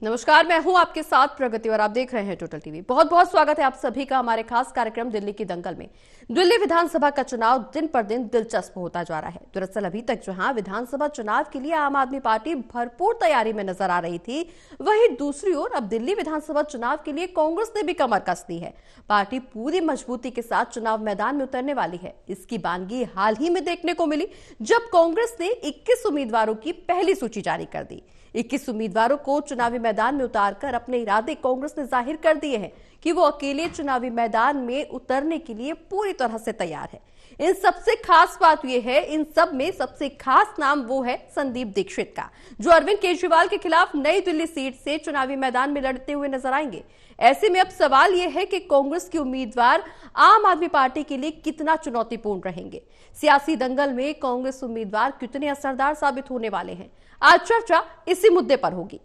नमस्कार, मैं हूं आपके साथ प्रगति और आप देख रहे हैं टोटल टीवी। बहुत बहुत स्वागत है आप सभी का हमारे खास कार्यक्रम दिल्ली की दंगल में। दिल्ली विधानसभा का चुनाव दिन पर दिन दिलचस्प होता जा रहा है। दरअसल अभी तक जहां विधानसभा चुनाव के लिए आम आदमी पार्टी भरपूर तैयारी में नजर आ रही थी, वहीं दूसरी ओर अब दिल्ली विधानसभा चुनाव के लिए कांग्रेस ने भी कमर कस दी है। पार्टी पूरी मजबूती के साथ चुनाव मैदान में उतरने वाली है। इसकी बानगी हाल ही में देखने को मिली जब कांग्रेस ने 21 उम्मीदवारों की पहली सूची जारी कर दी। 21 उम्मीदवारों को चुनावी मैदान में उतारकर अपने इरादे कांग्रेस ने जाहिर कर दिए हैं कि वो अकेले चुनावी मैदान में उतरने के लिए पूरी तरह से तैयार है। इन सबसे खास बात यह है, इन सब में सबसे खास नाम वो है संदीप दीक्षित का, जो अरविंद केजरीवाल के खिलाफ नई दिल्ली सीट से चुनावी मैदान में लड़ते हुए नजर आएंगे। ऐसे में अब सवाल यह है कि कांग्रेस के उम्मीदवार आम आदमी पार्टी के लिए कितना चुनौतीपूर्ण रहेंगे। सियासी दंगल में कांग्रेस उम्मीदवार कितने असरदार साबित होने वाले हैं, आज चर्चा इसी मुद्दे पर होगी।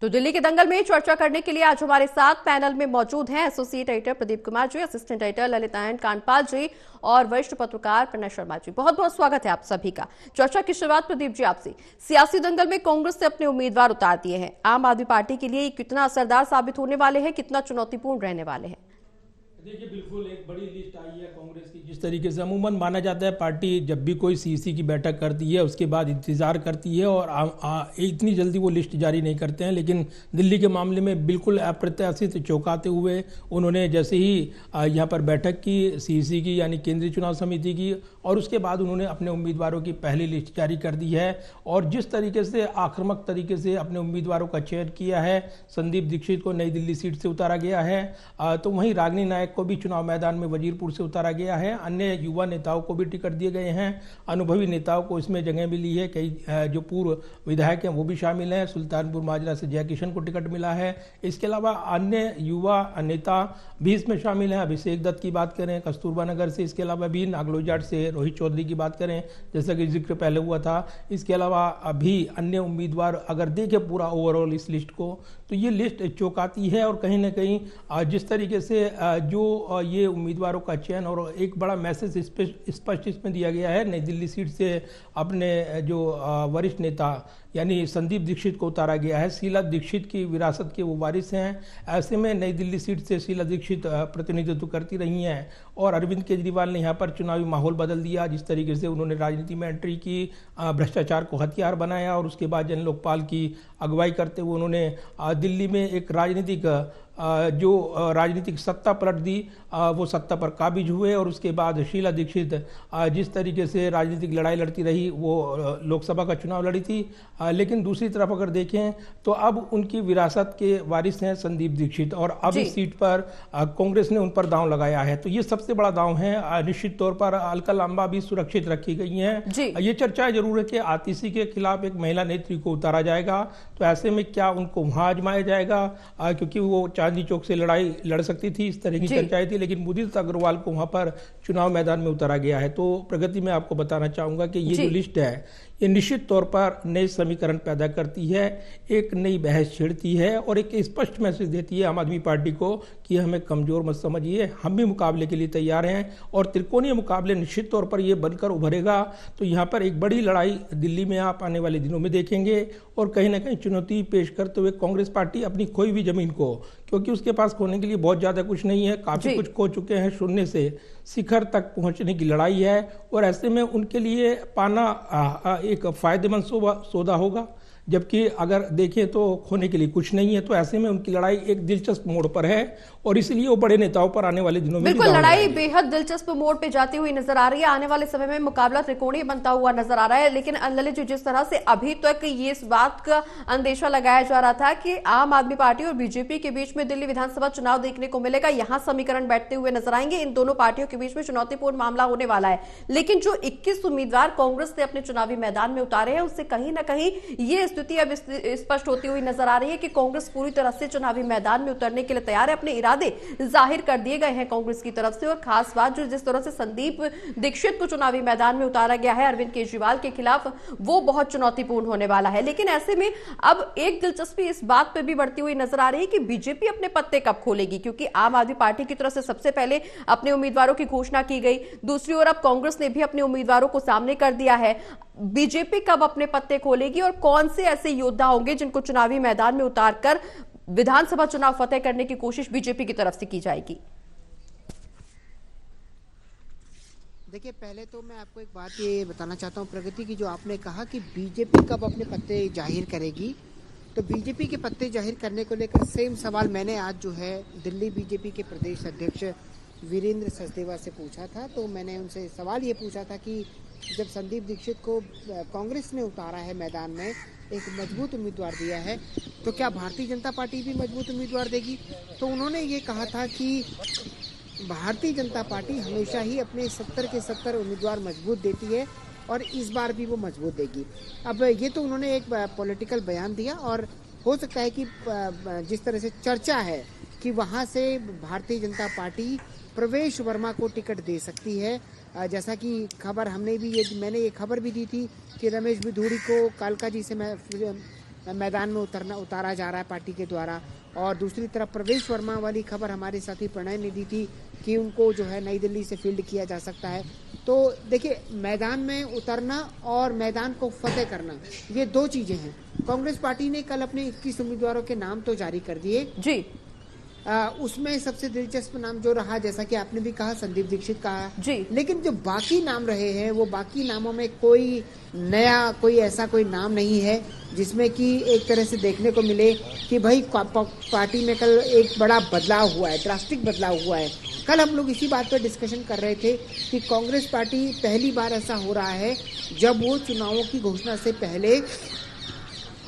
तो दिल्ली के दंगल में चर्चा करने के लिए आज हमारे साथ पैनल में मौजूद हैं associate editor Pradeep Kumar ji, assistant editor ललितायन Kandpal जी और वरिष्ठ पत्रकार प्रणय शर्मा जी। बहुत बहुत स्वागत है आप सभी का। चर्चा की शुरुआत प्रदीप जी आपसे। सियासी दंगल में कांग्रेस ने अपने उम्मीदवार उतार दिए हैं। आम आदमी पार्टी के लिए कितना असरदार साबित होने वाले हैं, कितना चुनौतीपूर्ण रहने वाले हैं? देखिए, बिल्कुल एक बड़ी लिस्ट आई है कांग्रेस की। जिस तरीके से अमूमन माना जाता है, पार्टी जब भी कोई सीसी की बैठक करती है उसके बाद इंतजार करती है और इतनी जल्दी वो लिस्ट जारी नहीं करते हैं। लेकिन दिल्ली के मामले में बिल्कुल अप्रत्याशित चौंकाते हुए उन्होंने जैसे ही यहाँ पर बैठक की सीसी की यानी केंद्रीय चुनाव समिति की, और उसके बाद उन्होंने अपने उम्मीदवारों की पहली लिस्ट जारी कर दी है। और जिस तरीके से आक्रामक तरीके से अपने उम्मीदवारों का चयन किया है, संदीप दीक्षित को नई दिल्ली सीट से उतारा गया है, तो वहीं रागिनी नायक को भी चुनाव मैदान में वजीरपुर से उतारा गया है। अन्य युवा नेताओं को भी टिकट दिए गए हैं, अनुभवी नेताओं को इसमें जगह मिली है। कई जो पूर्व विधायक हैं वो भी शामिल हैं। सुल्तानपुर माजरा से जय किशन को टिकट मिला है। इसके अलावा अन्य युवा नेता भी इसमें शामिल हैं। अभिषेक दत्त की बात करें कस्तूरबा नगर से, इसके अलावा भी नागलोजाट से रोहित चौधरी की बात करें जैसा कि जिक्र पहले हुआ था। इसके अलावा अभी अन्य उम्मीदवार अगर देखें पूरा ओवरऑल इस लिस्ट को, तो ये लिस्ट चौंकाती है। और कहीं ना कहीं जिस तरीके से जो ये उम्मीदवारों का चयन और एक बड़ा मैसेज स्पष्ट इसमें दिया गया है, नई दिल्ली सीट से अपने जो वरिष्ठ नेता यानी संदीप दीक्षित को उतारा गया है। शीला दीक्षित की विरासत के वो वारिस हैं। ऐसे में नई दिल्ली सीट से शीला दीक्षित प्रतिनिधित्व करती रही हैं और अरविंद केजरीवाल ने यहाँ पर चुनावी माहौल बदल दिया। जिस तरीके से उन्होंने राजनीति में एंट्री की, भ्रष्टाचार को हथियार बनाया और उसके बाद जन लोकपाल की अगुवाई करते हुए उन्होंने दिल्ली में एक राजनीतिक सत्ता पलट दी, वो सत्ता पर काबिज हुए। और उसके बाद शीला दीक्षित जिस तरीके से राजनीतिक लड़ाई लड़ती रही, वो लोकसभा का चुनाव लड़ी थी। लेकिन दूसरी तरफ अगर देखें तो अब उनकी विरासत के वारिस हैं संदीप दीक्षित, और अब इस सीट पर कांग्रेस ने उन पर दांव लगाया है। तो ये सबसे बड़ा दांव है। निश्चित तौर पर अलका-लांबा भी सुरक्षित रखी गई हैं। ये चर्चा जरूर है कि आतिशी के खिलाफ एक महिला नेत्री को उतारा जाएगा, तो ऐसे में क्या उनको वहां आजमाया जाएगा, क्योंकि वो चांदनी चौक से लड़ाई लड़ सकती थी, इस तरह की चर्चाएं थी। लेकिन मुदित अग्रवाल को वहां पर चुनाव मैदान में उतारा गया है। तो प्रगति में आपको बताना चाहूंगा कि ये जो लिस्ट है ये निश्चित तौर पर नए समीकरण पैदा करती है, एक नई बहस छेड़ती है और एक स्पष्ट मैसेज देती है आम आदमी पार्टी को कि हमें कमजोर मत समझिए, हम भी मुकाबले के लिए तैयार हैं। और त्रिकोणीय मुकाबले निश्चित तौर पर ये बनकर उभरेगा। तो यहाँ पर एक बड़ी लड़ाई दिल्ली में आप आने वाले दिनों में देखेंगे। और कहीं ना कहीं चुनौती पेश करते हुए कांग्रेस पार्टी अपनी खोई हुई जमीन को, क्योंकि उसके पास खोने के लिए बहुत ज्यादा कुछ नहीं है, काफी कुछ खो चुके हैं, शून्य से शिखर तक पहुंचने की लड़ाई है। और ऐसे में उनके लिए पाना एक फायदेमंद सौदा होगा, जबकि अगर देखें तो खोने के लिए कुछ नहीं है। तो ऐसे में उनकी लड़ाई एक दिलचस्प मोड़ पर है और इसलिए वो बड़े नेताओं पर आने वाले दिनों में बिल्कुल लड़ाई बेहद दिलचस्प मोड़ पे जाती हुई नजर आ रही है। आने वाले समय में मुकाबला त्रिकोणीय बनता हुआ नजर आ रहा है। लेकिन ललित जी, जिस तरह से अभी तक ये इस बात का अंदेशा लगाया जा रहा था कि आम आदमी पार्टी और बीजेपी के बीच में दिल्ली विधानसभा चुनाव देखने को मिलेगा, यहाँ समीकरण बैठते हुए नजर आएंगे, इन दोनों पार्टियों के बीच में चुनौतीपूर्ण मामला होने वाला है। लेकिन जो 21 उम्मीदवार कांग्रेस ने अपने चुनावी मैदान में उतारे हैं, उससे कहीं ना कहीं ये स्थिति अब स्पष्ट होती हुई नजर आ रही है कि कांग्रेस पूरी तरह से चुनावी मैदान में उतरने के लिए तैयार है। अपने इरादे जाहिर कर दिए गए हैं कांग्रेस की तरफ से। और खास बात जो जिस तरह से संदीप दीक्षित को चुनावी मैदान में उतारा गया है अरविंद केजरीवाल के खिलाफ, वो बहुत चुनौतीपूर्ण होने वाला है। लेकिन ऐसे में अब एक दिलचस्पी इस बात पर भी बढ़ती हुई नजर आ रही है कि बीजेपी अपने पत्ते कब खोलेगी, क्योंकि आम आदमी पार्टी की तरफ से सबसे पहले अपने उम्मीदवारों की घोषणा की गई, दूसरी ओर अब कांग्रेस ने भी अपने उम्मीदवारों को सामने कर दिया है। बीजेपी कब अपने पत्ते खोलेगी और कौन से ऐसे योद्धा होंगे जिनको चुनावी मैदान में उतारकर विधानसभा चुनाव फतेह करने की कोशिश बीजेपी की तरफ से की जाएगी? देखिए, पहले तो मैं आपको एक बात ये बताना चाहता हूँ प्रगति की, जो आपने कहा कि बीजेपी कब अपने पत्ते जाहिर करेगी, तो बीजेपी के पत्ते जाहिर करने को लेकर सेम सवाल मैंने आज जो है दिल्ली बीजेपी के प्रदेश अध्यक्ष वीरेंद्र सचदेवा से पूछा था। तो मैंने उनसे सवाल ये पूछा था कि जब संदीप दीक्षित को कांग्रेस ने उतारा है मैदान में, एक मजबूत उम्मीदवार दिया है, तो क्या भारतीय जनता पार्टी भी मजबूत उम्मीदवार देगी? तो उन्होंने ये कहा था कि भारतीय जनता पार्टी हमेशा ही अपने 70 के 70 उम्मीदवार मजबूत देती है और इस बार भी वो मजबूत देगी। अब ये तो उन्होंने एक पॉलिटिकल बयान दिया और हो सकता है कि जिस तरह से चर्चा है कि वहाँ से भारतीय जनता पार्टी प्रवेश वर्मा को टिकट दे सकती है। जैसा कि खबर मैंने ये खबर भी दी थी कि रमेश बिधूड़ी को कालका जी से मैदान में उतारा जा रहा है पार्टी के द्वारा, और दूसरी तरफ प्रवेश वर्मा वाली खबर हमारे साथी प्रणय ने दी थी कि उनको जो है नई दिल्ली से फील्ड किया जा सकता है। तो देखिए, मैदान में उतरना और मैदान को फतेह करना ये दो चीजें हैं। कांग्रेस पार्टी ने कल अपने 21 उम्मीदवारों के नाम तो जारी कर दिए जी। उसमें सबसे दिलचस्प नाम जो रहा, जैसा कि आपने भी कहा, संदीप दीक्षित का जी। लेकिन जो बाकी नाम रहे हैं वो बाकी नामों में कोई ऐसा कोई नाम नहीं है जिसमें कि एक तरह से देखने को मिले कि भाई पार्टी में कल एक बड़ा बदलाव हुआ है, ड्रास्टिक बदलाव हुआ है। कल हम लोग इसी बात पर डिस्कशन कर रहे थे कि कांग्रेस पार्टी पहली बार ऐसा हो रहा है जब वो चुनावों की घोषणा से पहले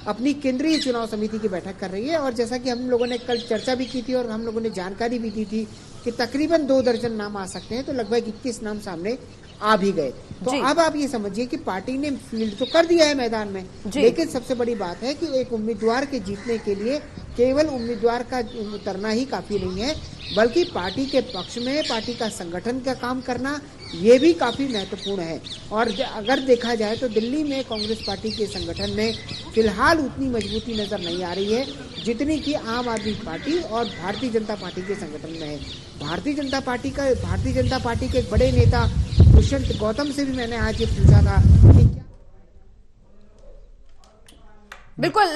अपनी केंद्रीय चुनाव समिति की बैठक कर रही है। और जैसा कि हम लोगों ने कल चर्चा भी की थी और हम लोगों ने जानकारी भी दी थी कि तकरीबन 2 दर्जन नाम आ सकते हैं, तो लगभग 21 नाम सामने आ भी गए। तो अब आप ये समझिए कि पार्टी ने फील्ड तो कर दिया है मैदान में, लेकिन सबसे बड़ी बात है कि एक उम्मीदवार के जीतने के लिए केवल उम्मीदवार का उतरना ही काफी नहीं है, बल्कि पार्टी के पक्ष में पार्टी का संगठन का काम करना ये भी काफी महत्वपूर्ण है। और अगर देखा जाए तो दिल्ली में कांग्रेस पार्टी के संगठन में फिलहाल उतनी मजबूती नजर नहीं आ रही है जितनी कि आम आदमी पार्टी और भारतीय जनता पार्टी के संगठन में है। भारतीय जनता पार्टी के एक बड़े नेता दुष्यंत गौतम से भी मैंने आज ये पूछा था कि बिल्कुल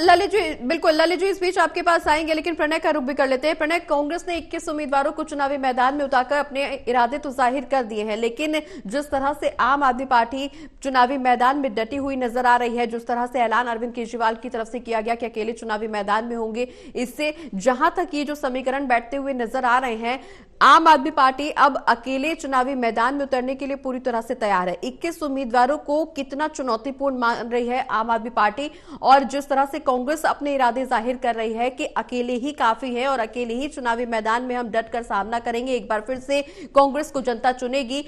ललित जी इस बीच आपके पास आएंगे, लेकिन प्रणय का रुख भी कर लेते हैं। प्रणय, कांग्रेस ने 21 उम्मीदवारों को चुनावी मैदान में उतारकर अपने इरादे तो जाहिर कर दिए हैं, लेकिन जिस तरह से आम आदमी पार्टी चुनावी मैदान में डटी हुई नजर आ रही है, जिस तरह से ऐलान अरविंद केजरीवाल की तरफ से किया गया कि अकेले चुनावी मैदान में होंगे, इससे जहां तक ये जो समीकरण बैठते हुए नजर आ रहे हैं, आम आदमी पार्टी अब अकेले चुनावी मैदान में उतरने के लिए पूरी तरह से तैयार है। 21 उम्मीदवारों को कितना चुनौतीपूर्ण मान रही है आम आदमी पार्टी, और जिस तरह से कांग्रेस अपने इरादे जाहिर कर रही है कि अकेले ही काफी है और अकेले ही चुनावी मैदान में हम डट कर सामना करेंगे, एक बार फिर से कांग्रेस को जनता चुनेगी,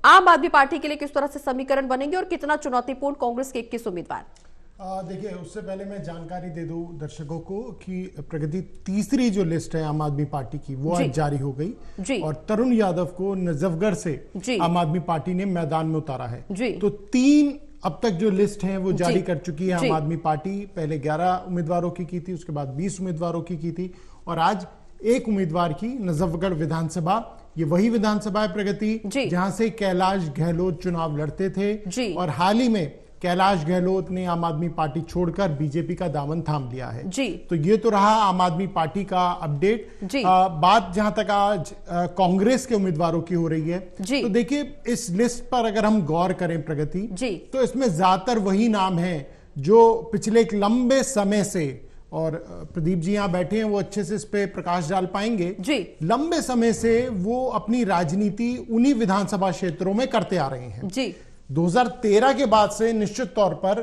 आम आदमी पार्टी के लिए किस तरह से समीकरण बनेंगे और कितना चुनौतीपूर्ण कांग्रेस के 21 उम्मीदवार? देखिए, उससे दे मैं जानकारी दे दूं दर्शकों को कि प्रगति तीसरी जो लिस्ट है आम आदमी पार्टी की वो आज जारी हो गई और तरुण यादव को नजफगढ़ से आम आदमी पार्टी ने मैदान में उतारा है। तो 3 अब तक जो लिस्ट है वो जारी कर चुकी है आम आदमी पार्टी। पहले 11 उम्मीदवारों की थी, उसके बाद 20 उम्मीदवारों की थी और आज 1 उम्मीदवार की नजफगढ़ विधानसभा। ये वही विधानसभा है प्रगति जहां से कैलाश गहलोत चुनाव लड़ते थे और हाल ही में कैलाश गहलोत ने आम आदमी पार्टी छोड़कर बीजेपी का दामन थाम लिया है। तो ये तो रहा आम आदमी पार्टी का अपडेट। बात जहां तक आज कांग्रेस के उम्मीदवारों की हो रही है, तो देखिए इस लिस्ट पर अगर हम गौर करें प्रगति, तो इसमें ज्यादातर वही नाम है जो पिछले एक लंबे समय से, और प्रदीप जी यहां बैठे हैं वो अच्छे से इस पे प्रकाश डाल पाएंगे, लंबे समय से वो अपनी राजनीति उन्हीं विधानसभा क्षेत्रों में करते आ रहे हैं। 2013 के बाद से निश्चित तौर पर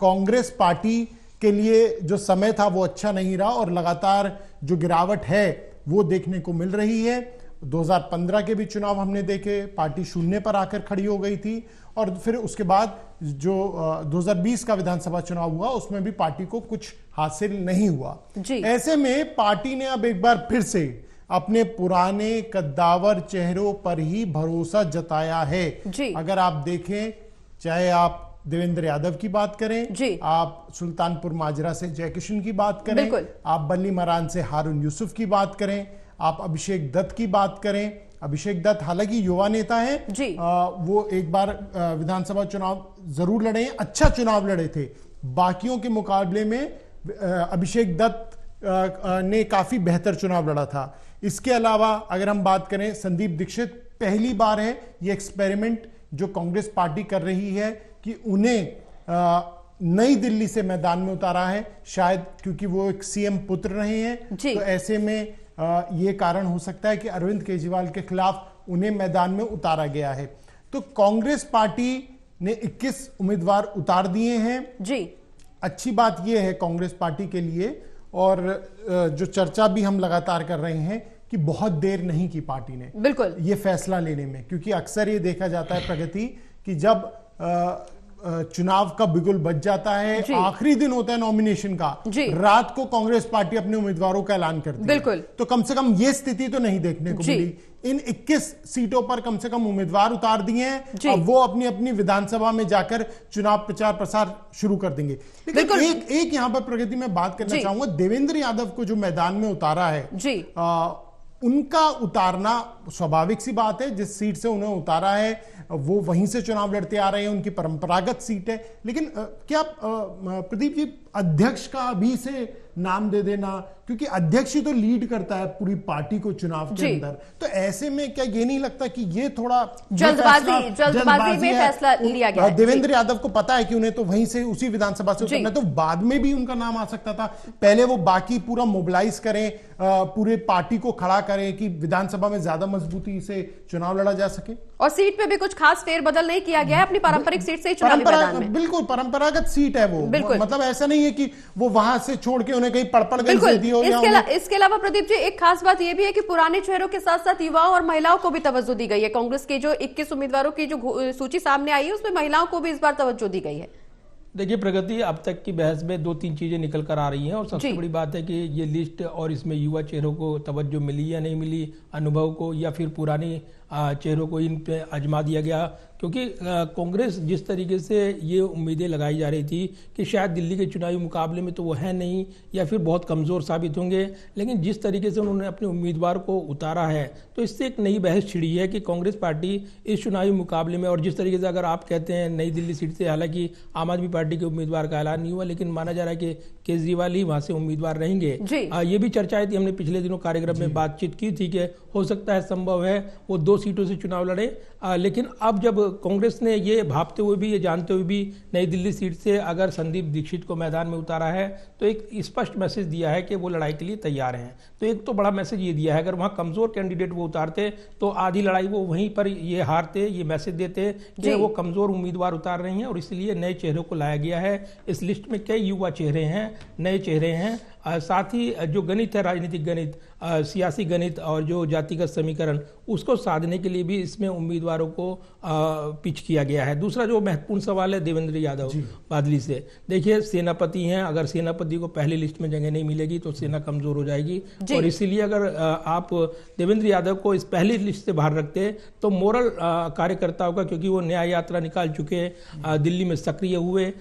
कांग्रेस पार्टी के लिए जो समय था वो अच्छा नहीं रहा और लगातार जो गिरावट है वो देखने को मिल रही है। 2015 के भी चुनाव हमने देखे, पार्टी शून्य पर आकर खड़ी हो गई थी, और फिर उसके बाद जो 2020 का विधानसभा चुनाव हुआ उसमें भी पार्टी को कुछ हासिल नहीं हुआ। ऐसे में पार्टी ने अब एक बार फिर से अपने पुराने कद्दावर चेहरों पर ही भरोसा जताया है। अगर आप देखें, चाहे आप देवेंद्र यादव की बात करें, आप सुल्तानपुर माजरा से जयकिशन की बात करें, आप बल्ली मरान से हारून यूसुफ की बात करें, आप अभिषेक दत्त की बात करें। अभिषेक दत्त हालांकि युवा नेता है, वो एक बार विधानसभा चुनाव जरूर लड़े, अच्छा चुनाव लड़े थे। बाकियों के मुकाबले में अभिषेक दत्त ने काफी बेहतर चुनाव लड़ा था। इसके अलावा अगर हम बात करें, संदीप दीक्षित, पहली बार है ये एक्सपेरिमेंट जो कांग्रेस पार्टी कर रही है कि उन्हें नई दिल्ली से मैदान में उतारा है, शायद क्योंकि वो एक सीएम पुत्र रहे हैं। तो ऐसे में ये कारण हो सकता है कि अरविंद केजरीवाल के खिलाफ उन्हें मैदान में उतारा गया है। तो कांग्रेस पार्टी ने 21 उम्मीदवार उतार दिए हैं। अच्छी बात यह है कांग्रेस पार्टी के लिए, और जो चर्चा भी हम लगातार कर रहे हैं कि बहुत देर नहीं की पार्टी ने बिल्कुल ये फैसला लेने में, क्योंकि अक्सर ये देखा जाता है प्रगति कि जब चुनाव का बिगुल बज जाता है, आखिरी दिन होता है नॉमिनेशन का, रात को कांग्रेस पार्टी अपने उम्मीदवारों का ऐलान करती है। तो कम से कम ये स्थिति तो नहीं देखने को मिली। इन 21 सीटों पर कम से कम उम्मीदवार उतार दिए हैं, अब वो अपनी अपनी विधानसभा में जाकर चुनाव प्रचार प्रसार शुरू कर देंगे। लेकिन एक यहां पर प्रगति में बात करना चाहूंगा, देवेंद्र यादव को जो मैदान में उतारा है, उनका उतारना स्वाभाविक सी बात है। जिस सीट से उन्हें उतारा है वो वहीं से चुनाव लड़ते आ रहे हैं, उनकी परंपरागत सीट है। लेकिन क्या प्रदीप जी, अध्यक्ष का अभी से नाम दे देना, क्योंकि अध्यक्ष ही तो लीड करता है पूरी पार्टी को चुनाव के अंदर, तो ऐसे में क्या ये नहीं लगता कि ये थोड़ा जल्दबाजी में फैसला लिया गया? देवेंद्र यादव को पता है कि उन्हें तो वहीं से उसी विधानसभा से उतरना, तो बाद में भी उनका नाम आ सकता था। पहले वो बाकी पूरा मोबिलाइज करें, पूरे पार्टी को खड़ा करें कि विधानसभा में ज्यादा मजबूती से चुनाव लड़ा जा सके। और सीट पे भी कुछ खास फेरबदल नहीं किया गया है, अपनी पारंपरिक सीट से ही चुनावी मैदान में। बिल्कुल परंपरागत सीट है वो, मतलब ऐसा नहीं है कि वो वहां से छोड़ के उन्हें कहीं पड़पड़गंज दे दी हो। इसके अलावा प्रदीप जी, एक खास बात यह भी है कि पुराने चेहरों के साथ साथ युवाओं और महिलाओं को भी तवज्जो दी गई है। कांग्रेस के जो 21 उम्मीदवारों की जो सूची सामने आई है उसमें महिलाओं को भी इस बार तवज्जो दी गई है। देखिए प्रगति, अब तक की बहस में 2-3 चीजें निकल कर आ रही हैं, और सबसे बड़ी बात है कि ये लिस्ट और इसमें युवा चेहरों को तवज्जो मिली या नहीं मिली, अनुभव को, या फिर पुरानी चेहरों को इन पे आजमा दिया गया। क्योंकि कांग्रेस जिस तरीके से ये उम्मीदें लगाई जा रही थी कि शायद दिल्ली के चुनावी मुकाबले में तो वो है नहीं, या फिर बहुत कमज़ोर साबित होंगे, लेकिन जिस तरीके से उन्होंने अपने उम्मीदवार को उतारा है, तो इससे एक नई बहस छिड़ी है कि कांग्रेस पार्टी इस चुनावी मुकाबले में, और जिस तरीके से अगर आप कहते हैं नई दिल्ली सीट से, हालांकि आम आदमी पार्टी के उम्मीदवार का ऐलान नहीं हुआ, लेकिन माना जा रहा है कि केजरीवाल ही वहां से उम्मीदवार रहेंगे। ये भी चर्चाएं थी, हमने पिछले दिनों कार्यक्रम में बातचीत की थी कि हो सकता है, संभव है वो 2 सीटों से चुनाव लड़े। लेकिन अब जब कांग्रेस ने ये भापते हुए भी, ये जानते हुए भी नई दिल्ली सीट से अगर संदीप दीक्षित को मैदान में उतारा है, तो एक स्पष्ट मैसेज दिया है कि वो लड़ाई के लिए तैयार हैं। तो एक तो बड़ा मैसेज ये दिया है, अगर वहां कमजोर कैंडिडेट वो उतारते तो आधी लड़ाई वो वहीं पर ये हारते, ये मैसेज देते कि वो कमजोर उम्मीदवार उतार रहे हैं, और इसलिए नए चेहरों को लाया गया है। इस लिस्ट में कई युवा चेहरे हैं, नए चेहरे हैं, साथ ही जो गणित है, राजनीतिक गणित, सियासी गणित और जो जातिगत समीकरण, उसको साधने के लिए भी इसमें उम्मीदवारों को पिच किया गया है। दूसरा जो महत्वपूर्ण सवाल है देवेंद्र यादव बादली से, देखिए सेनापति हैं, अगर सेनापति को पहली लिस्ट में जगह नहीं मिलेगी तो सेना कमजोर हो जाएगी, और इसीलिए अगर आप देवेंद्र यादव को इस पहली लिस्ट से बाहर रखते तो मोरल कार्यकर्ताओं का, क्योंकि वो न्याय यात्रा निकाल चुके, दिल्ली में सक्रिय हुए,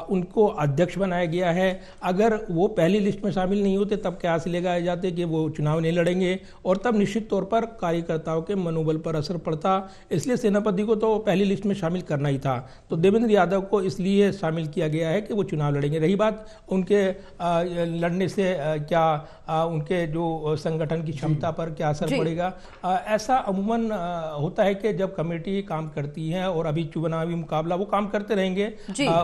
उनको अध्यक्ष बनाया गया है, अगर वो पहली लिस्ट में शामिल नहीं होते तब क्या से लगाए जाते कि वो चुनाव नहीं लड़ेंगे, और तब निश्चित तौर पर कार्यकर्ताओं के मनोबल पर असर पड़ता। इसलिए सेनापति को तो पहली लिस्ट में शामिल करना ही था, तो देवेंद्र यादव को इसलिए शामिल किया गया है कि वो चुनाव लड़ेंगे। रही बात उनके लड़ने से क्या उनके जो संगठन की क्षमता पर क्या असर पड़ेगा, ऐसा अमूमन होता है कि जब कमेटी काम करती है, और अभी चुनावी मुकाबला वो काम करते रहेंगे,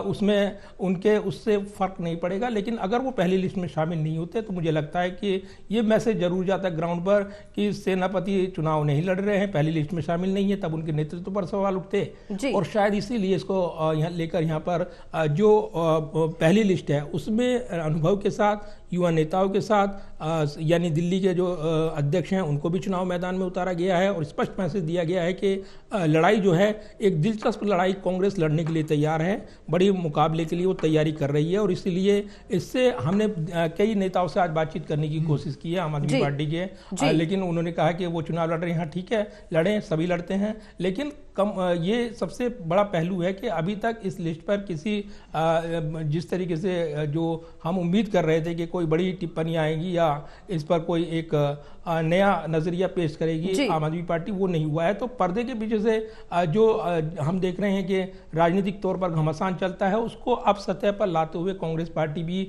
उसमें उनके उससे फर्क नहीं पड़ेगा। लेकिन अगर वो पहली लिस्ट में शामिल नहीं होते तो मुझे लगता है कि ये मैसेज जरूर जाता है ग्राउंड पर कि सेनापति चुनाव नहीं लड़ रहे हैं, पहली लिस्ट में शामिल नहीं है, तब उनके नेतृत्व पर सवाल उठते, और शायद इसीलिए इसको यहाँ लेकर यहाँ पर जो पहली लिस्ट है उसमें अनुभव के साथ युवा नेताओं के साथ यानी दिल्ली के जो अध्यक्ष हैं उनको भी चुनाव मैदान में उतारा गया है और स्पष्ट मैसेज दिया गया है कि लड़ाई जो है एक दिलचस्प लड़ाई कांग्रेस लड़ने के लिए तैयार है, बड़ी मुकाबले के लिए वो तैयारी कर रही है। और इसलिए इससे हमने कई नेताओं से आज बातचीत करने की कोशिश की है आम आदमी पार्टी के, लेकिन उन्होंने कहा कि वो चुनाव लड़ रहे हैं। हाँ ठीक है, लड़ें, सभी लड़ते हैं, लेकिन ये सबसे बड़ा पहलू है कि अभी तक इस लिस्ट पर किसी जिस तरीके से जो हम उम्मीद कर रहे थे कि कोई बड़ी टिप्पणी आएगी या इस पर कोई एक नया नजरिया पेश करेगी आम आदमी पार्टी, वो नहीं हुआ है। तो पर्दे के पीछे से जो हम देख रहे हैं कि राजनीतिक तौर पर घमासान चलता है, उसको अब सतह पर लाते हुए कांग्रेस पार्टी भी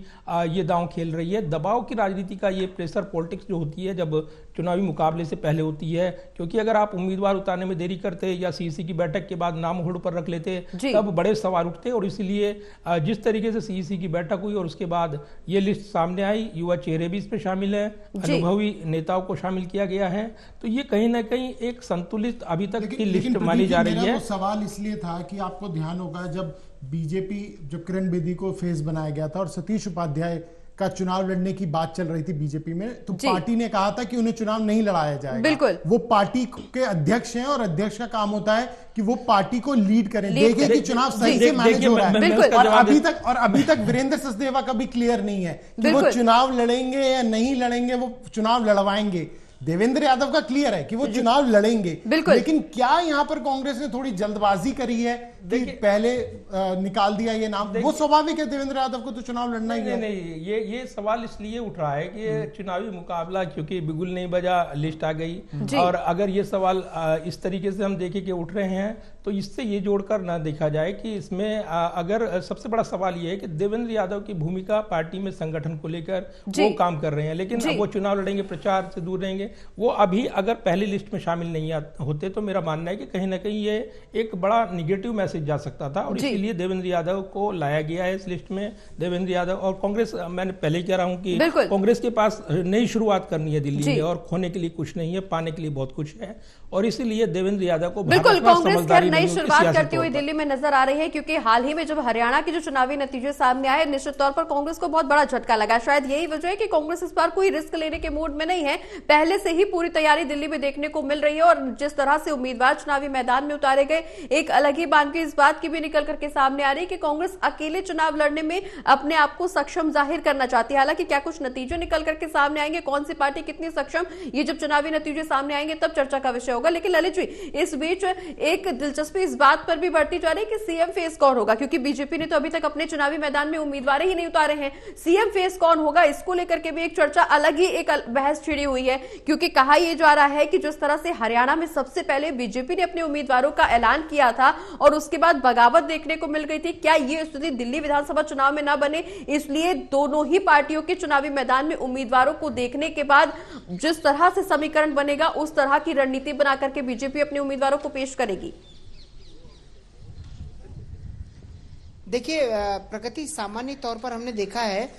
ये दांव खेल रही है। दबाव की राजनीति का ये प्रेशर पॉलिटिक्स जो होती है जब चुनावी मुकाबले से पहले होती है, क्योंकि अगर आप उम्मीदवार उतारने में देरी करते या सीईसी की बैठक के बाद नाम होल्ड पर रख लेते तब बड़े सवाल उठते। और इसीलिए जिस तरीके से सीईसी की बैठक हुई और उसके बाद ये लिस्ट सामने आई, युवा चेहरे भी इसमें शामिल है, अनुभवी नेताओं को शामिल किया गया है, तो ये कहीं ना कहीं एक संतुलित अभी तक की लिस्ट मानी जा रही है। सवाल इसलिए था कि आपको ध्यान होगा जब बीजेपी, जो किरण बेदी को फेस बनाया गया था और सतीश उपाध्याय का चुनाव लड़ने की बात चल रही थी बीजेपी में, तो पार्टी ने कहा था कि उन्हें चुनाव नहीं लड़ाया जाएगा। बिल्कुल, वो पार्टी के अध्यक्ष हैं और अध्यक्ष का काम होता है कि वो पार्टी को लीड करें, देखें कि चुनाव सही से मैनेज हो रहा है। और अभी तक वीरेंद्र सचदेवा का भी क्लियर नहीं है कि वो चुनाव लड़ेंगे या नहीं लड़ेंगे, वो चुनाव लड़वाएंगे। देवेंद्र यादव का क्लियर है कि वो चुनाव लड़ेंगे, लेकिन क्या यहां पर कांग्रेस ने थोड़ी जल्दबाजी करी है कि पहले निकाल दिया ये नाम? वो स्वाभाविक है, देवेंद्र यादव को तो चुनाव लड़ना ही है। नहीं, ये सवाल इसलिए उठ रहा है कि चुनावी मुकाबला क्योंकि बिगुल नहीं बजा, लिस्ट आ गई। और अगर ये सवाल इस तरीके से हम देखें कि उठ रहे हैं, तो इससे ये जोड़कर ना देखा जाए कि इसमें अगर सबसे बड़ा सवाल ये है कि देवेंद्र यादव की भूमिका पार्टी में संगठन को लेकर वो काम कर रहे हैं, लेकिन अब वो चुनाव लड़ेंगे, प्रचार से दूर रहेंगे। वो अभी अगर पहली लिस्ट में शामिल नहीं होते तो मेरा मानना है कि कहीं ना कहीं ये एक बड़ा निगेटिव मैसेज जा सकता था, और इसीलिए देवेंद्र यादव को लाया गया है इस लिस्ट में। देवेंद्र यादव और कांग्रेस, मैंने पहले कह रहा हूं कि कांग्रेस के पास नई शुरुआत करनी है दिल्ली में, और खोने के लिए कुछ नहीं है, पाने के लिए बहुत कुछ है, और इसीलिए देवेंद्र यादव को बिल्कुल कांग्रेस खैर नई शुरुआत करती हुई दिल्ली में नजर आ रही है, क्योंकि हाल ही में जब हरियाणा के जो चुनावी नतीजे सामने आए, निश्चित तौर पर कांग्रेस को बहुत बड़ा झटका लगा। शायद यही वजह है कि कांग्रेस इस बार कोई रिस्क लेने के मूड में नहीं है, पहले से ही पूरी तैयारी दिल्ली में देखने को मिल रही है। और जिस तरह से उम्मीदवार चुनावी मैदान में उतारे गए, एक अलग ही बात की इस बात की भी निकल करके सामने आ रही है कि कांग्रेस अकेले चुनाव लड़ने में अपने आप को सक्षम जाहिर करना चाहती है। हालांकि क्या कुछ नतीजे निकल करके सामने आएंगे, कौन सी पार्टी कितनी सक्षम, ये जब चुनावी नतीजे सामने आएंगे तब चर्चा का विषय होगा। लेकिन ललित जी, इस बीच एक दिलचस्पी इस बात पर भी बढ़ती जा रही है कि सीएम फेस कौन होगा, क्योंकि बीजेपी ने तो अभी तक अपने चुनावी मैदान में उम्मीदवार ही नहीं उतारे हैं। सीएम फेस कौन होगा, इसको लेकर के भी एक चर्चा अलग ही एक बहस छिड़ी हुई है, क्योंकि कहा यह जा रहा है कि जिस तरह से हरियाणा में सबसे पहले बीजेपी ने अपने उम्मीदवारों का ऐलान किया था और उसके बाद बगावत देखने को मिल गई थी, क्या यह स्थिति दिल्ली विधानसभा चुनाव में न बने? इसलिए दोनों ही पार्टियों के चुनावी मैदान में उम्मीदवारों को देखने के बाद जिस तरह से समीकरण बनेगा, उस तरह की रणनीति बनाकर के बीजेपी अपने उम्मीदवारों को पेश करेगी। देखिए प्रगति, सामान्य तौर पर हमने देखा है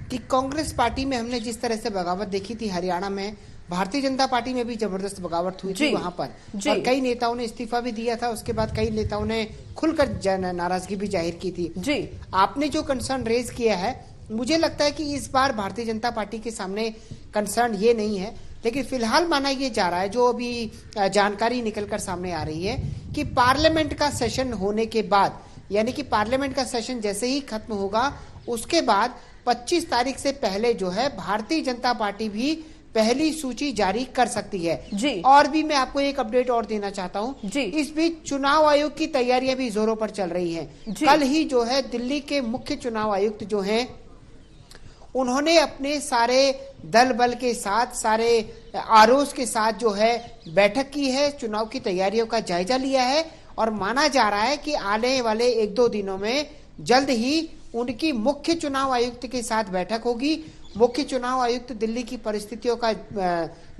कि कांग्रेस पार्टी में हमने जिस तरह से बगावत देखी थी हरियाणा में, भारतीय जनता पार्टी में भी जबरदस्त बगावत हुई थी वहां पर, और कई नेताओं ने इस्तीफा भी दिया था। उसके बाद कई नेताओं ने खुलकर नाराजगी भी जाहिर की थी। जी, आपने जो कंसर्न रेज किया है, मुझे लगता है कि इस बार भारतीय जनता पार्टी के सामने कंसर्न ये नहीं है, लेकिन फिलहाल माना यह जा रहा है, जो अभी जानकारी निकलकर सामने आ रही है, कि पार्लियामेंट का सेशन होने के बाद, यानी कि पार्लियामेंट का सेशन जैसे ही खत्म होगा, उसके बाद 25 तारीख से पहले जो है भारतीय जनता पार्टी भी पहली सूची जारी कर सकती है। जी, और भी मैं आपको एक अपडेट और देना चाहता हूं। जी, इस बीच चुनाव आयोग की तैयारियां भी जोरों पर चल रही हैं। कल ही जो है दिल्ली के मुख्य चुनाव आयुक्त जो हैं, उन्होंने अपने सारे दल बल के साथ, सारे आरओज के साथ जो है बैठक की है, चुनाव की तैयारियों का जायजा लिया है, और माना जा रहा है कि आने वाले 1-2 दिनों में जल्द ही उनकी मुख्य चुनाव आयुक्त के साथ बैठक होगी। मुख्य चुनाव आयुक्त दिल्ली की परिस्थितियों का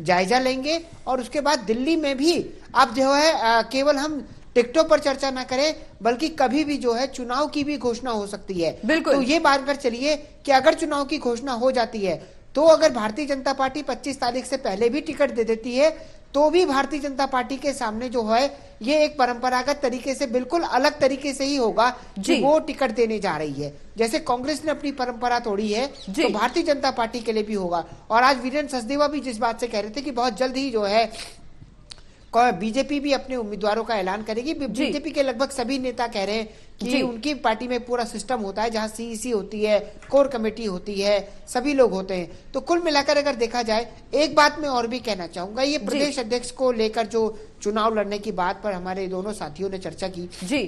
जायजा लेंगे, और उसके बाद दिल्ली में भी अब जो है केवल हम टिकटों पर चर्चा ना करें, बल्कि कभी भी जो है चुनाव की भी घोषणा हो सकती है। बिल्कुल, तो ये बात कर चलिए कि अगर चुनाव की घोषणा हो जाती है, तो अगर भारतीय जनता पार्टी 25 तारीख से पहले भी टिकट दे देती है, तो भी भारतीय जनता पार्टी के सामने जो है ये एक परंपरागत तरीके से बिल्कुल अलग तरीके से ही होगा कि वो टिकट देने जा रही है। जैसे कांग्रेस ने अपनी परंपरा तोड़ी है तो भारतीय जनता पार्टी के लिए भी होगा। और आज वीरेंद्र सचदेवा भी जिस बात से कह रहे थे कि बहुत जल्द ही जो है बीजेपी भी अपने उम्मीदवारों का ऐलान करेगी। बीजेपी के लगभग सभी नेता कह रहे हैं कि उनकी पार्टी में पूरा सिस्टम होता है जहां सीईसी होती है, कोर कमेटी होती है, सभी लोग होते हैं। तो कुल मिलाकर अगर देखा जाए, एक बात मैं और भी कहना चाहूंगा, ये प्रदेश अध्यक्ष को लेकर जो चुनाव लड़ने की बात पर हमारे दोनों साथियों ने चर्चा की जी,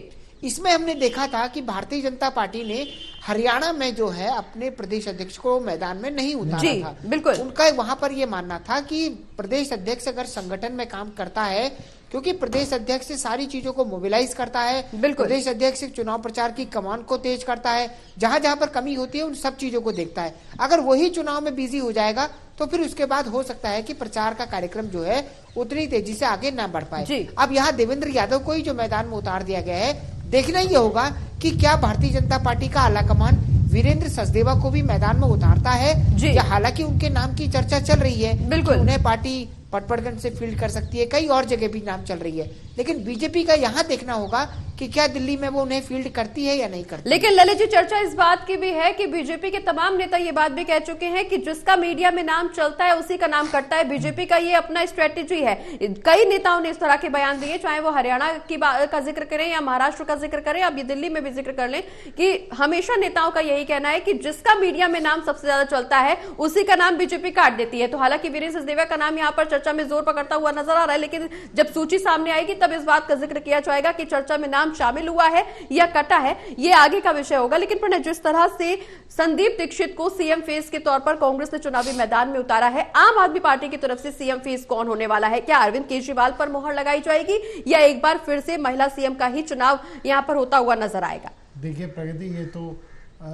इसमें हमने देखा था कि भारतीय जनता पार्टी ने हरियाणा में जो है अपने प्रदेश अध्यक्ष को मैदान में नहीं उतारा था। बिल्कुल उनका वहां पर यह मानना था कि प्रदेश अध्यक्ष अगर संगठन में काम करता है, क्योंकि प्रदेश अध्यक्ष से सारी चीजों को मोबिलाइज करता है, प्रदेश अध्यक्ष चुनाव प्रचार की कमान को तेज करता है, जहां जहां पर कमी होती है उन सब चीजों को देखता है। अगर वही चुनाव में बिजी हो जाएगा तो फिर उसके बाद हो सकता है कि प्रचार का कार्यक्रम जो है उतनी तेजी से आगे ना बढ़ पाए। अब यहाँ देवेंद्र यादव को ही जो मैदान में उतार दिया गया है, देखना ये होगा कि क्या भारतीय जनता पार्टी का आलाकमान वीरेंद्र सचदेवा को भी मैदान में उतारता है या हालांकि उनके नाम की चर्चा चल रही है, बिल्कुल उन्हें पार्टी पटपड़गंज से फील्ड कर सकती है, कई और जगह भी नाम चल रही है, लेकिन बीजेपी का यहाँ देखना होगा कि क्या दिल्ली में वो उन्हें फील्ड करती है या नहीं करती। लेकिन ललित जी, चर्चा इस बात की भी है कि बीजेपी के तमाम नेता ये बात भी कह चुके हैं कि जिसका मीडिया में नाम चलता है उसी का नाम कटता है। बीजेपी का ये अपना स्ट्रेटेजी है। कई नेताओं ने इस तरह के बयान दिए, चाहे वो हरियाणा की का जिक्र करें या महाराष्ट्र का जिक्र करें, अब ये दिल्ली में भी जिक्र कर लें कि हमेशा नेताओं का यही कहना है कि जिसका मीडिया में नाम सबसे ज्यादा चलता है उसी का नाम बीजेपी काट देती है। तो हालांकि वीरेंद्र सचदेवा का नाम यहाँ पर चर्चा में जोर पकड़ता हुआ नजर आ रहा है, लेकिन जब सूची सामने आएगी तब इस बात का जिक्र किया जाएगा कि चर्चा में नाम शामिल हुआ है या कटा है, ये आगे का विषय होगा। लेकिन प्रणय, जिस तरह से संदीप दीक्षित को सीएम फेस के तौर पर कांग्रेस ने चुनावी मैदान में उतारा है, आम आदमी पार्टी की तरफ से सीएम फेस कौन होने वाला है? क्या अरविंद केजरीवाल पर मोहर लगाई जाएगी या एक बार फिर से महिला सीएम का ही चुनाव यहां पर होता हुआ नजर आएगा? देखिए प्रगति, ये तो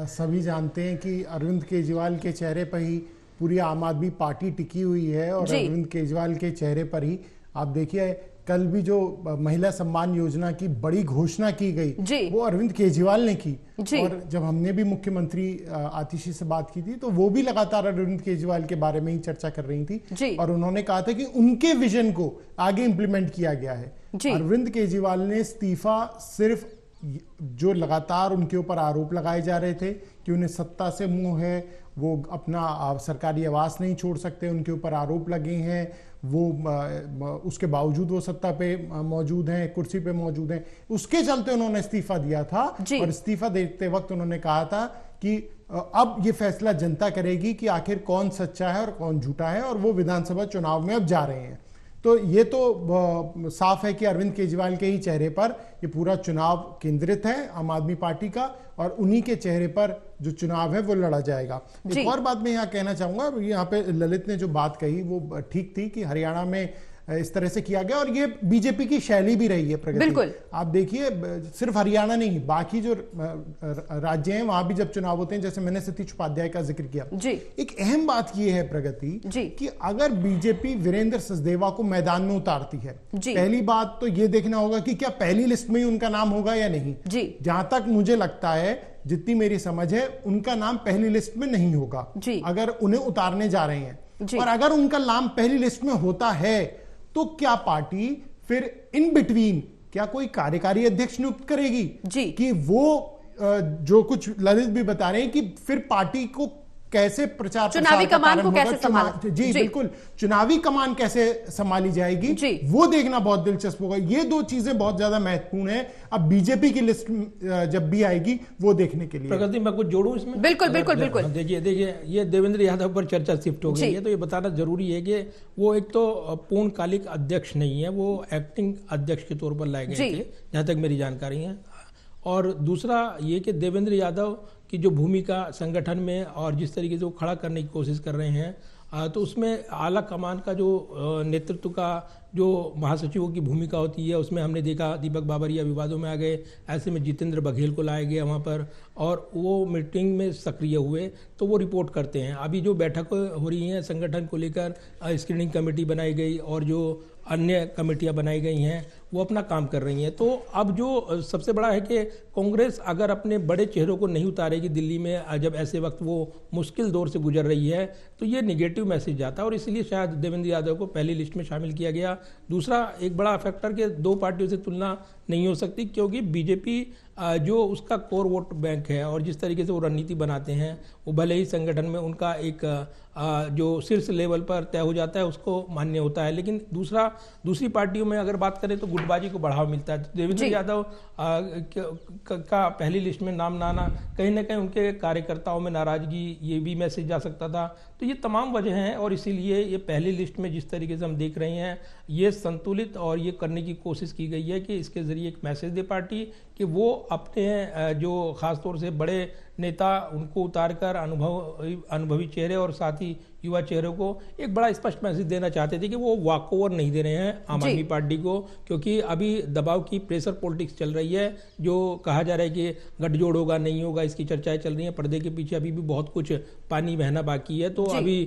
सभी जानते हैं कि अरविंद केजरीवाल के चेहरे पर ही पूरी आम आदमी पार्टी टिकी हुई है और अरविंद केजरीवाल के चेहरे पर ही आप देखिए, कल भी जो महिला सम्मान योजना की बड़ी घोषणा की गई वो अरविंद केजरीवाल ने की। और जब हमने भी मुख्यमंत्री आतिशी से बात की थी तो वो भी लगातार अरविंद केजरीवाल के बारे में ही चर्चा कर रही थी और उन्होंने कहा था कि उनके विजन को आगे इंप्लीमेंट किया गया है। अरविंद केजरीवाल ने इस्तीफा सिर्फ जो लगातार उनके ऊपर आरोप लगाए जा रहे थे कि उन्हें सत्ता से मोह है, वो अपना सरकारी आवास नहीं छोड़ सकते, उनके ऊपर आरोप लगे हैं, वो उसके बावजूद वो सत्ता पे मौजूद हैं, कुर्सी पे मौजूद हैं, उसके चलते उन्होंने इस्तीफा दिया था। और इस्तीफा देते वक्त उन्होंने कहा था कि अब ये फैसला जनता करेगी कि आखिर कौन सच्चा है और कौन झूठा है, और वो विधानसभा चुनाव में अब जा रहे हैं। तो ये तो साफ है कि अरविंद केजरीवाल के ही चेहरे पर ये पूरा चुनाव केंद्रित है आम आदमी पार्टी का, और उन्हीं के चेहरे पर जो चुनाव है वो लड़ा जाएगा। एक और बात मैं यहाँ कहना चाहूंगा, यहाँ पे ललित ने जो बात कही वो ठीक थी कि हरियाणा में इस तरह से किया गया और ये बीजेपी की शैली भी रही है प्रगति। बिल्कुल आप देखिए, सिर्फ हरियाणा नहीं, बाकी जो राज्य हैं वहां भी जब चुनाव होते हैं, जैसे मैंने सतीश उपाध्याय का जिक्र किया, एक अहम बात ये है प्रगति कि अगर बीजेपी वीरेंद्र सचदेवा को मैदान में उतारती है, पहली बात तो ये देखना होगा कि क्या पहली लिस्ट में ही उनका नाम होगा या नहीं। जहां तक मुझे लगता है, जितनी मेरी समझ है, उनका नाम पहली लिस्ट में नहीं होगा अगर उन्हें उतारने जा रहे हैं। और अगर उनका नाम पहली लिस्ट में होता है तो क्या पार्टी फिर इन बिटवीन क्या कोई कार्यकारी अध्यक्ष नियुक्त करेगी कि वो जो कुछ ललित भी बता रहे हैं कि फिर पार्टी को कैसे प्रचार चुनावी कमान को कैसे संभाला, बिल्कुल चुनावी कमान कैसे संभाली जाएगी, वो देखना बहुत दिलचस्प होगा। ये दो चीजें बहुत ज्यादा महत्वपूर्ण है अब बीजेपी की लिस्ट जब भी आएगी वो देखने के लिए। प्रगति, मैं कुछ जोड़ूं इसमें? बिल्कुल बिल्कुल बिल्कुल। देखिए ये देवेंद्र यादव पर चर्चा शिफ्ट हो गई है, तो ये बताना जरूरी है कि वो एक तो पूर्णकालिक अध्यक्ष नहीं है, वो एक्टिंग अध्यक्ष के तौर पर लाए गए थे जहां तक मेरी जानकारी है। और दूसरा ये कि देवेंद्र यादव की जो भूमिका संगठन में और जिस तरीके से वो खड़ा करने की कोशिश कर रहे हैं, तो उसमें आला कमान का जो नेतृत्व का जो महासचिवों की भूमिका होती है, उसमें हमने देखा दीपक बाबरिया विवादों में आ गए, ऐसे में जितेंद्र बघेल को लाया गया वहाँ पर और वो मीटिंग में सक्रिय हुए, तो वो रिपोर्ट करते हैं। अभी जो बैठक हो रही हैं संगठन को लेकर, स्क्रीनिंग कमेटी बनाई गई और जो अन्य कमेटियां बनाई गई हैं वो अपना काम कर रही हैं। तो अब जो सबसे बड़ा है कि कांग्रेस अगर अपने बड़े चेहरों को नहीं उतारेगी दिल्ली में, जब ऐसे वक्त वो मुश्किल दौर से गुजर रही है, तो ये निगेटिव मैसेज जाता है और इसलिए शायद देवेंद्र यादव को पहली लिस्ट में शामिल किया गया। दूसरा एक बड़ा फैक्टर कि दो पार्टियों से तुलना नहीं हो सकती, क्योंकि बीजेपी जो उसका कोर वोट बैंक है और जिस तरीके से वो रणनीति बनाते हैं, वो भले ही संगठन में उनका एक जो शीर्ष लेवल पर तय हो जाता है उसको मान्य होता है, लेकिन दूसरी पार्टियों में अगर बात करें तो गुटबाजी को बढ़ावा मिलता है। तो देवेंद्र यादव का पहली लिस्ट में नाम ना आना कहीं ना कहीं उनके कार्यकर्ताओं में नाराजगी, ये भी मैसेज जा सकता था। तो ये तमाम वजह हैं और इसीलिए ये पहली लिस्ट में जिस तरीके से हम देख रहे हैं ये संतुलित और ये करने की कोशिश की गई है कि इसके जरिए एक मैसेज दे पार्टी कि वो अपने जो खासतौर से बड़े नेता उनको उतारकर अनुभवी चेहरे और साथ ही युवा चेहरों को एक बड़ा स्पष्ट मैसेज देना चाहते थे कि वो वॉक ओवर नहीं दे रहे हैं आम आदमी पार्टी को, क्योंकि अभी दबाव की प्रेशर पॉलिटिक्स चल रही है। जो कहा जा रहा है कि गठजोड़ होगा नहीं होगा, इसकी चर्चाएं चल रही हैं, पर्दे के पीछे अभी भी बहुत कुछ पानी बहना बाकी है। तो अभी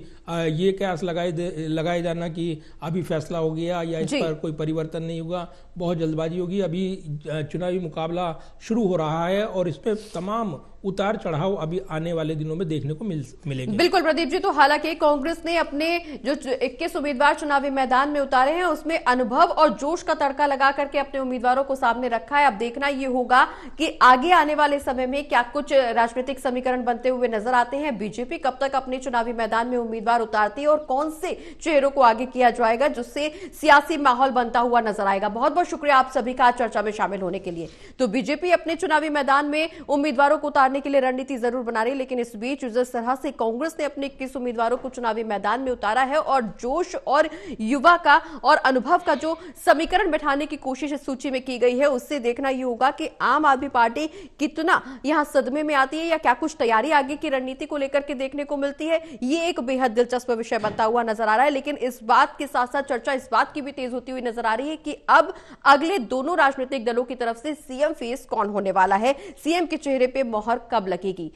ये कयास लगाए जाना कि अभी फैसला हो गया या इस पर कोई परिवर्तन नहीं होगा, बहुत जल्दबाजी होगी। अभी चुनावी मुकाबला शुरू हो रहा है और इसमें तमाम उतार चढ़ाव अभी आने वाले दिनों में देखने को मिलेंगे। बिल्कुल प्रदीप जी, तो हालांकि कांग्रेस ने अपने जो 21 उम्मीदवार चुनावी मैदान में उतारे हैं उसमें अनुभव और जोश का तड़का लगा करके अपने उम्मीदवारों को सामने रखा है। अब देखना यह होगा कि आगे आने वाले समय में क्या कुछ राजनीतिक समीकरण बनते हुए नजर आते हैं, बीजेपी कब तक अपने चुनावी मैदान में उम्मीदवार उतारती है और कौन से चेहरों को आगे किया जाएगा जिससे सियासी माहौल बनता हुआ नजर आएगा। बहुत बहुत शुक्रिया आप सभी का चर्चा में शामिल होने के लिए। तो बीजेपी अपने चुनावी मैदान में उम्मीदवारों को उतारने के लिए रणनीति जरूर बना रही है, लेकिन इस बीच जिस तरह से कांग्रेस ने अपने 21 उम्मीदवारों को चुनावी मैदान में उतारा है और जोश और युवा का और अनुभव का जो समीकरण बैठाने की कोशिश इस सूची में की गई है, उससे देखना यह होगा कि आम आदमी पार्टी कितना यहां सदमे में आती है या क्या कुछ तैयारी आगे की रणनीति को लेकर के देखने को मिलती है। ये एक बेहद दिलचस्प विषय बनता हुआ नजर आ रहा है, लेकिन इस बात के साथ साथ चर्चा इस बात की भी तेज होती हुई नजर आ रही है कि अब अगले दोनों राजनीतिक दलों की तरफ से सीएम फेस कौन होने वाला है, सीएम के चेहरे पे मोहर कब लगेगी।